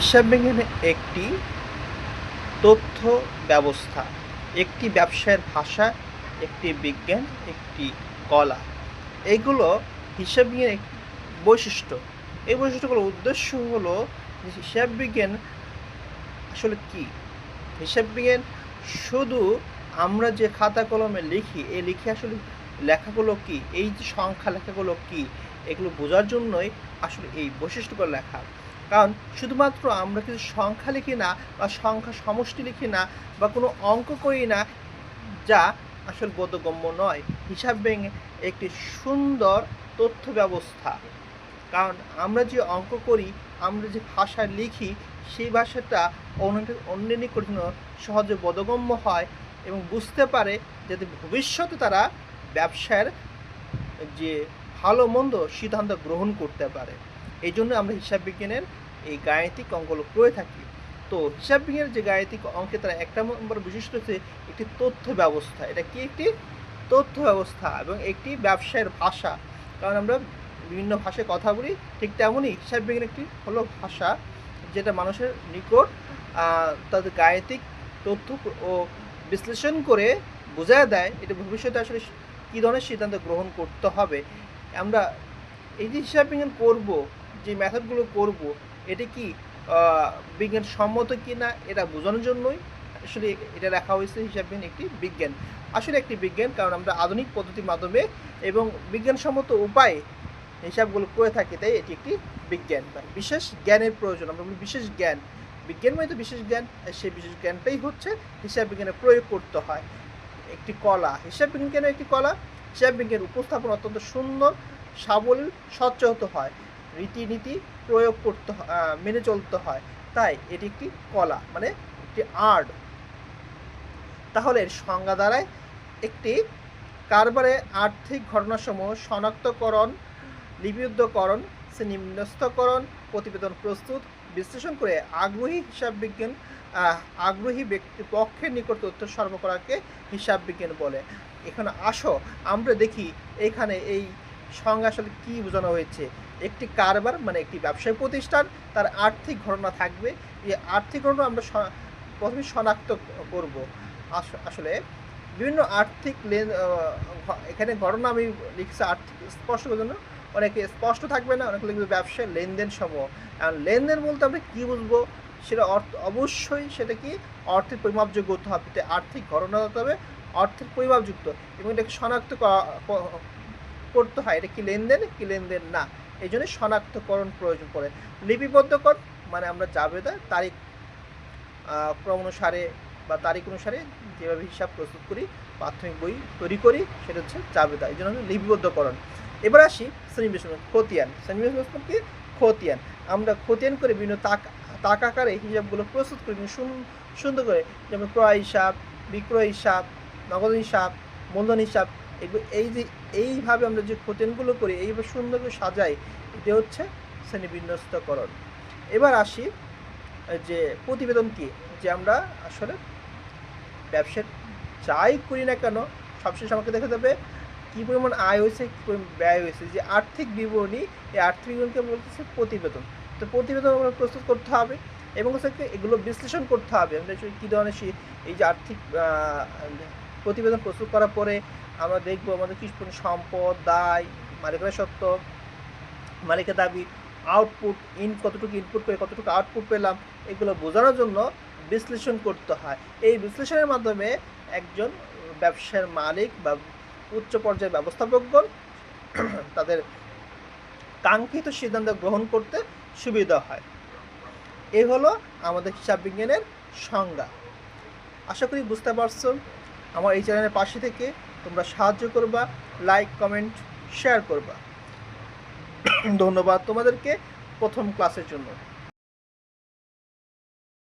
হিসাব বিজ্ঞান একটি তথ্য ব্যবস্থা, একটি ব্যবসায়ের ভাষা, একটি বিজ্ঞান, একটি কলা। এগুলো হিসাব বিজ্ঞানের একটি বৈশিষ্ট্য। এই বৈশিষ্ট্যগুলোর উদ্দেশ্য হলো যে হিসাব বিজ্ঞান আসলে কী। হিসাব বিজ্ঞান শুধু আমরা যে খাতা কলমে লিখি, এই লিখে আসলে লেখাগুলো কী, এই যে সংখ্যা লেখাগুলো কী, এগুলো বোঝার জন্যই আসলে এই বৈশিষ্ট্যগুলো লেখা। কারণ শুধুমাত্র আমরা কিছু সংখ্যা লিখি না, বা সংখ্যা সমষ্টি লিখি না, বা কোনো অঙ্ক করি না, যা আসলে বোধগম্য নয়। হিসাব বিজ্ঞান একটি সুন্দর তথ্য ব্যবস্থা। কারণ আমরা যে অঙ্ক করি, আমরা যে ভাষায় লিখি, সেই ভাষাটা অন্যের নিকট যেন সহজে বোধগম্য হয় এবং বুঝতে পারে, যাতে ভবিষ্যতে তারা ব্যবসার যে ভালো মন্দ সিদ্ধান্ত গ্রহণ করতে পারে। এই জন্য আমরা হিসাব বিজ্ঞানের এই গাণিতিক অঙ্কগুলো করে থাকি। তো হিসাব বিজ্ঞানের যে গাণিতিক অঙ্কে তারা একটা নম্বর বিশিষ্ট হচ্ছে একটি তথ্য ব্যবস্থা। এটা কি? একটি তথ্য ব্যবস্থা এবং একটি ব্যবসায়ের ভাষা। কারণ আমরা বিভিন্ন ভাষায় কথা বলি, ঠিক তেমনই হিসাব বিজ্ঞান একটি হলো ভাষা, যেটা মানুষের নিকট তাদের গাণিতিক তথ্য ও বিশ্লেষণ করে বোঝায় দেয় এটা ভবিষ্যতে আসলে কী ধরনের সিদ্ধান্ত গ্রহণ করতে হবে। আমরা এই যে হিসাব বিজ্ঞান করব, যে মেথডগুলো করব, এটা কি বিজ্ঞানসম্মত কি না, এটা বোঝানোর জন্যই আসলে এটা লেখা হয়েছে হিসাব বিজ্ঞান একটি বিজ্ঞান। আসলে একটি বিজ্ঞান, কারণ আমরা আধুনিক পদ্ধতির মাধ্যমে এবং বিজ্ঞানসম্মত উপায়ে হিসাবগুলো করে থাকি, তাই এটি একটি বিজ্ঞান বা বিশেষ জ্ঞানের প্রয়োজন। আমরা বলি বিশেষ জ্ঞান, বিজ্ঞান মানে তো বিশেষ জ্ঞান, সেই বিশেষ জ্ঞানটাই হচ্ছে হিসাব বিজ্ঞানে প্রয়োগ করতে হয়। একটি কলা, হিসাব বিজ্ঞান কেন একটি কলা? হিসাব বিজ্ঞান উপস্থাপন অত্যন্ত সুন্দর, সাবলীল, স্বচ্ছ হতে হয়, রীতিনীতি প্রয়োগ করতে মেনে চলতে হয়, তাই এটি একটি কলা, মানে একটি আর্ট। তাহলে এর সংজ্ঞা দ্বারায় একটি কারবারে আর্থিক ঘটনাসমূহ শনাক্তকরণ, লিপিবদ্ধকরণ, শ্রেণীবিন্যস্তকরণ, প্রতিবেদন প্রস্তুত, বিশ্লেষণ করে আগ্রহী ব্যক্তির পক্ষের নিকট তথ্য সরবরাহ করাকে হিসাব বিজ্ঞান বলে। এখানে আসো আমরা দেখি এখানে এই সংজ্ঞা আসলে কী বোঝানো হয়েছে। একটি কারবার মানে একটি ব্যবসায়িক প্রতিষ্ঠান, তার আর্থিক ঘটনা থাকবে। এই আর্থিক ঘটনা আমরা প্রথমে শনাক্ত করব। আসলে বিভিন্ন আর্থিক এখানে ঘটনা আমি লিখছি আর্থিক স্পষ্ট করার জন্য, অনেকে স্পষ্ট থাকবে না, অনেকে লিখবে ব্যবসায় লেনদেন সমূহ। আর লেনদেন বলতে আমরা কী বুঝবো, সেটা অবশ্যই সেটা কি অর্থের পরিমাপযোগ্য হতে হবে, আর্থিক ঘটনা হতে হবে অর্থের পরিমাপযুক্ত, এবং এটাকে শনাক্ত করতে হয় এটা কি লেনদেন কি লেনদেন না। এই জন্য শনাক্তকরণ প্রয়োজন পড়ে। লিপিবদ্ধকরণ মানে আমরা জাবেদা তারিখ ক্রম অনুসারে বা তারিখ অনুসারে যেভাবে হিসাব প্রস্তুত করি, প্রাথমিক বই তৈরি করি, সেটা হচ্ছে জাবেদা, এই জন্য লিপিবদ্ধকরণ। এবার আসি শ্রেণীবিন্যাস, খতিয়ান। শ্রেণীবিন্যাস কি? খতিয়ান। আমরা খতিয়ান করে বিভিন্ন তাক আকারে হিসাবগুলো প্রস্তুত করি সুন্দর করে, যেমন ক্রয় হিসাব, বিক্রয় হিসাব, নগদ হিসাব, মূলধন হিসাব। এইভাবে আমরা যে খতিয়ানগুলো করি, এইভাবে সুন্দর করে সাজাই, এটা হচ্ছে শ্রেণীবিন্যস্তকরণ। এবার আসি যে প্রতিবেদন কি, যে আমরা আসলে ব্যবসার যাই করি না কেন, সবশেষে আমাকে দেখা যাবে কী পরিমাণ আয় হয়েছে, কী পরিমাণ ব্যয় হয়েছে, যে আর্থিক বিবরণী, এই আর্থিক বিবরণীকে বলতেছে প্রতিবেদন। তো প্রতিবেদন আমরা প্রস্তুত করতে হবে এবং হচ্ছে এগুলো বিশ্লেষণ করতে হবে। আমরা কী ধরনের এই যে আর্থিক প্রতিবেদন প্রস্তুত করার পরে আমরা দেখব আমাদের কী সম্পদ, দায়, মালিকের সত্ত্ব, মালিকের দাবি, আউটপুট, কতটুকু ইনপুট করে কতটুকু আউটপুট পেলাম, এগুলো বোঝানোর জন্য বিশ্লেষণ করতে হয়। এই বিশ্লেষণের মাধ্যমে একজন ব্যবসার মালিক বা উচ্চ পর্যায়ের ব্যবস্থাপকগণ তাদের কাঙ্ক্ষিত সিদ্ধান্ত গ্রহণ করতে সুবিধা হয়। এই হলো আমাদের হিসাব বিজ্ঞানের সংজ্ঞা। আশা করি বুঝতে পারছো। আমার এই চ্যানেলের পাশে থেকে তোমরা সাহায্য করবা, লাইক, কমেন্ট, শেয়ার করবা। ধন্যবাদ তোমাদেরকে প্রথম ক্লাসের জন্য।